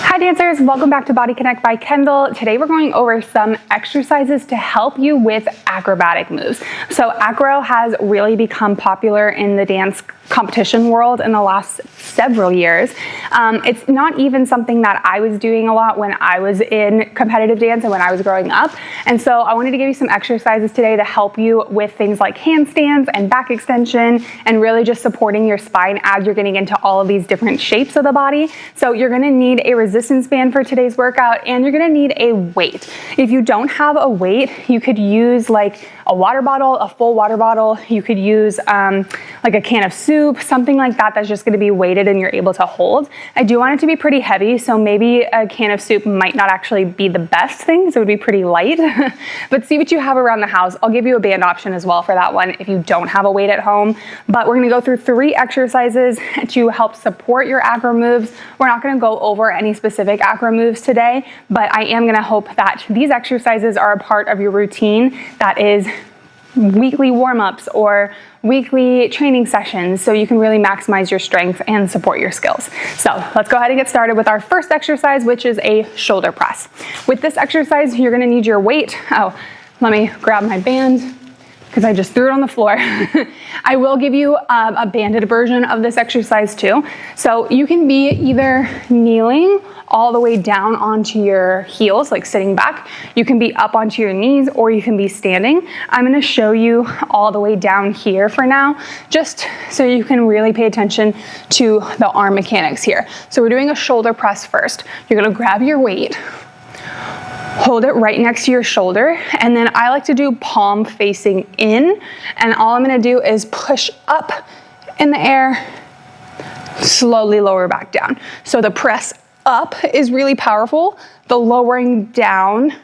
Hi dancers, welcome back to BodyKinect by Kendall. Today we're going over some exercises to help you with acrobatic moves. So acro has really become popular in the dance competition world in the last several years. It's not even something that I was doing a lot when I was in competitive dance and when I was growing up. And so I wanted to give you some exercises today to help you with things like handstands and back extension and really just supporting your spine as you're getting into all of these different shapes of the body. So you're gonna need a resistance band for today's workout and you're gonna need a weight. If you don't have a weight, you could use like a water bottle, a full water bottle. You could use like a can of soup, something like that that's just gonna be weighted and you're able to hold. I do want it to be pretty heavy, so maybe a can of soup might not actually be the best thing, so it would be pretty light. But see what you have around the house. I'll give you a band option as well for that one if you don't have a weight at home. But we're gonna go through 3 exercises to help support your acro moves. We're not gonna go over any specific acro moves today, but I am gonna hope that these exercises are a part of your routine that is weekly warm-ups or weekly training sessions so you can really maximize your strength and support your skills. So let's go ahead and get started with our first exercise, which is a shoulder press. With this exercise, you're gonna need your weight. Oh, let me grab my band because I just threw it on the floor. I will give you a banded version of this exercise too. So you can be either kneeling all the way down onto your heels, like sitting back. You can be up onto your knees or you can be standing. I'm gonna show you all the way down here for now, just so you can really pay attention to the arm mechanics here. So we're doing a shoulder press first. You're gonna grab your weight, hold it right next to your shoulder, and then I like to do palm facing in, and all I'm gonna do is push up in the air, slowly lower back down. So the press up is really powerful. The lowering down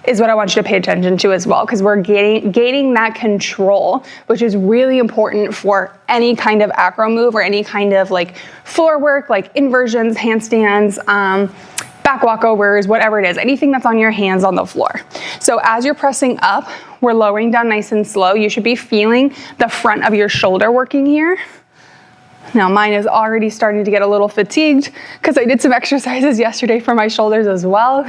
is what I want you to pay attention to as well, because we're gaining that control, which is really important for any kind of acro move or any kind of like floor work, like inversions, handstands, back walkovers, whatever it is, anything that's on your hands on the floor. So as you're pressing up, we're lowering down nice and slow. You should be feeling the front of your shoulder working here. Now mine is already starting to get a little fatigued because I did some exercises yesterday for my shoulders as well.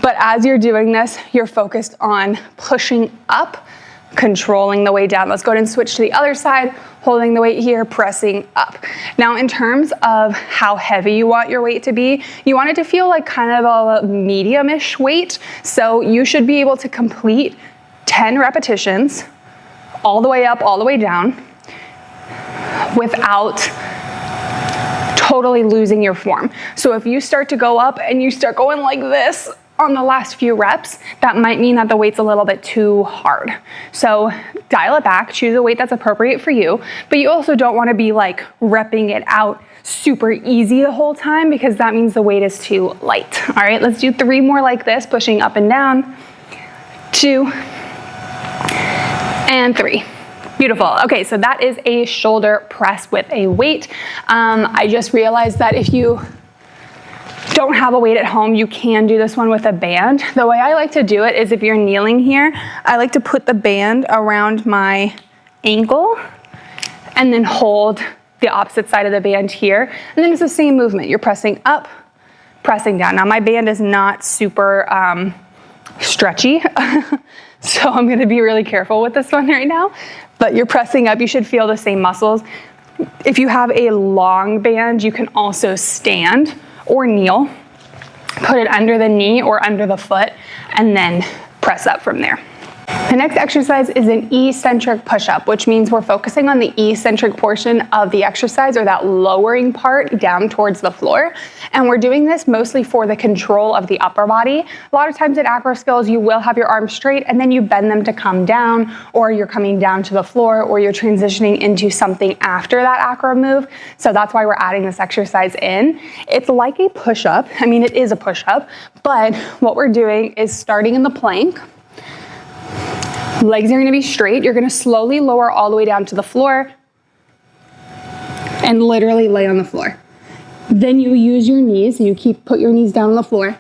But as you're doing this, you're focused on pushing up, controlling the way down. Let's go ahead and switch to the other side, holding the weight here, pressing up. Now in terms of how heavy you want your weight to be, you want it to feel like kind of a medium-ish weight. So you should be able to complete 10 repetitions all the way up, all the way down, without totally losing your form. So if you start to go up and you start going like this on the last few reps, that might mean that the weight's a little bit too hard. So dial it back, choose a weight that's appropriate for you, but you also don't want to be like repping it out super easy the whole time because that means the weight is too light. All right, let's do 3 more like this, pushing up and down, 2, and 3. Beautiful. Okay, so that is a shoulder press with a weight. I just realized that if you don't have a weight at home, you can do this one with a band. The way I like to do it is if you're kneeling here, I like to put the band around my ankle and then hold the opposite side of the band here. And then it's the same movement. You're pressing up, pressing down. Now my band is not super stretchy, so I'm gonna be really careful with this one right now. But you're pressing up, you should feel the same muscles. If you have a long band, you can also stand or kneel, put it under the knee or under the foot, and then press up from there. The next exercise is an eccentric push-up, which means we're focusing on the eccentric portion of the exercise, or that lowering part down towards the floor. And we're doing this mostly for the control of the upper body. A lot of times in acro skills, you will have your arms straight and then you bend them to come down, or you're coming down to the floor, or you're transitioning into something after that acro move. So that's why we're adding this exercise in. It's like a push-up. I mean, it is a push-up, but what we're doing is starting in the plank. Legs are gonna be straight. You're gonna slowly lower all the way down to the floor and literally lay on the floor. Then you use your knees, and you put your knees down on the floor.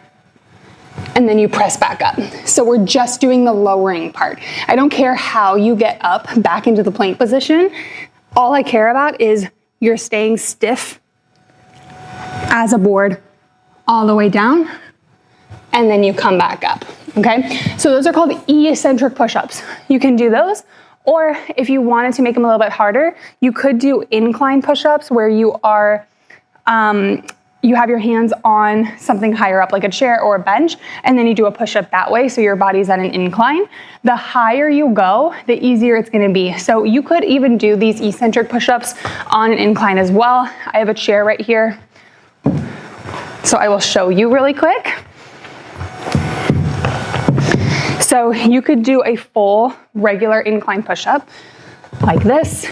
and then you press back up. So we're just doing the lowering part. I don't care how you get up back into the plank position. All I care about is you're staying stiff as a board all the way down, and then you come back up, okay? So those are called eccentric push-ups. You can do those, or if you wanted to make them a little bit harder, you could do incline push-ups where you are, you have your hands on something higher up like a chair or a bench, and then you do a push-up that way so your body's at an incline. The higher you go, the easier it's gonna be. So you could even do these eccentric push-ups on an incline as well. I have a chair right here, so I will show you really quick. So you could do a full regular incline push-up like this,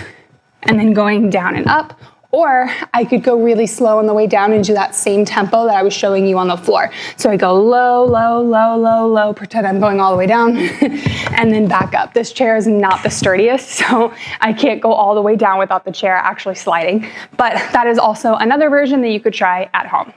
and then going down and up, or I could go really slow on the way down and do that same tempo that I was showing you on the floor. So I go low, low, low, low, low, pretend I'm going all the way down, and then back up. This chair is not the sturdiest, so I can't go all the way down without the chair actually sliding, but that is also another version that you could try at home.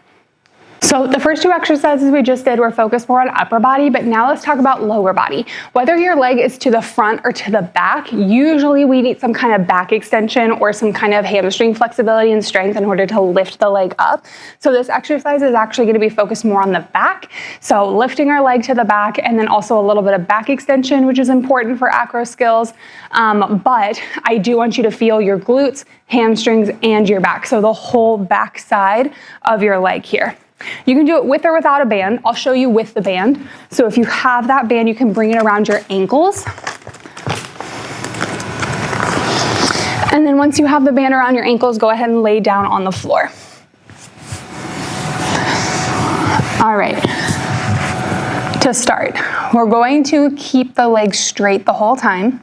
So the first two exercises we just did were focused more on upper body, but now let's talk about lower body. Whether your leg is to the front or to the back, usually we need some kind of back extension or some kind of hamstring flexibility and strength in order to lift the leg up. So this exercise is actually going to be focused more on the back. So lifting our leg to the back, and then also a little bit of back extension, which is important for acro skills. But I do want you to feel your glutes, hamstrings, and your back. So the whole back side of your leg here. You can do it with or without a band. I'll show you with the band. So if you have that band, you can bring it around your ankles. And then once you have the band around your ankles, go ahead and lay down on the floor. All right. To start, we're going to keep the legs straight the whole time.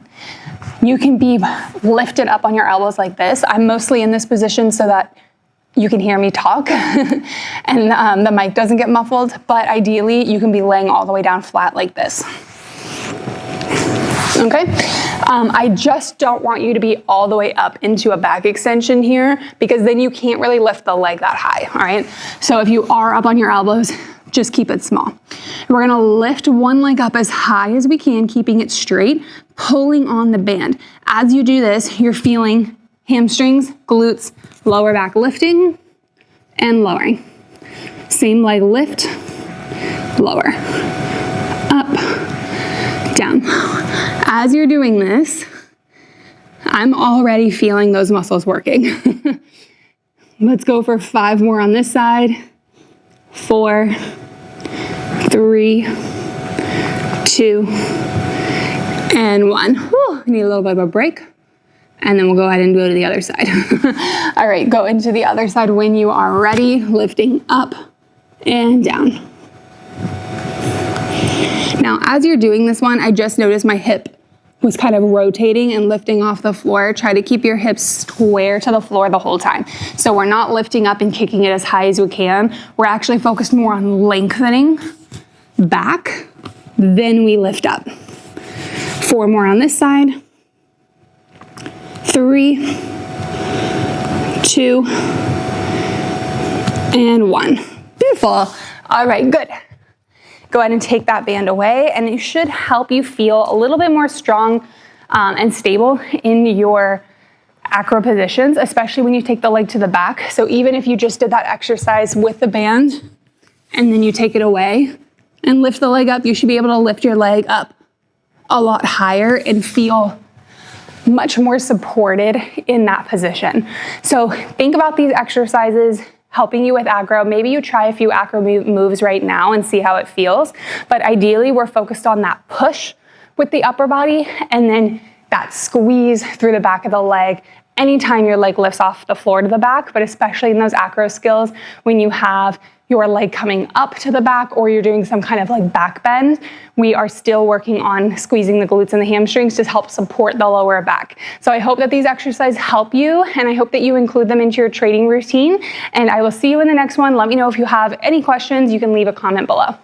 You can be lifted up on your elbows like this. I'm mostly in this position so that you can hear me talk and the mic doesn't get muffled, but ideally you can be laying all the way down flat like this. Okay, I just don't want you to be all the way up into a back extension here, because then you can't really lift the leg that high, all right? So if you are up on your elbows, just keep it small. We're gonna lift one leg up as high as we can, keeping it straight, pulling on the band. As you do this, you're feeling hamstrings, glutes, lower back lifting and lowering. Same leg lift, lower, up, down. As you're doing this, I'm already feeling those muscles working. Let's go for 5 more on this side. 4, 3, 2, and 1. Whew, need a little bit of a break. And then we'll go ahead and go to the other side. All right, go into the other side when you are ready, lifting up and down. Now, as you're doing this one, I just noticed my hip was kind of rotating and lifting off the floor. Try to keep your hips square to the floor the whole time. So we're not lifting up and kicking it as high as we can. We're actually focused more on lengthening back, then we lift up. 4 more on this side. 3, 2, and 1. Beautiful. All right, good. Go ahead and take that band away, and it should help you feel a little bit more strong and stable in your acro positions, especially when you take the leg to the back. So even if you just did that exercise with the band, and then you take it away and lift the leg up, you should be able to lift your leg up a lot higher and feel much more supported in that position. So think about these exercises helping you with acro. Maybe you try a few acro moves right now and see how it feels. But ideally, we're focused on that push with the upper body and then that squeeze through the back of the leg anytime your leg lifts off the floor to the back, but especially in those acro skills when you have your leg coming up to the back or you're doing some kind of like back bend, we are still working on squeezing the glutes and the hamstrings to help support the lower back. So I hope that these exercises help you, and I hope that you include them into your training routine, and I will see you in the next one. Let me know if you have any questions. You can leave a comment below.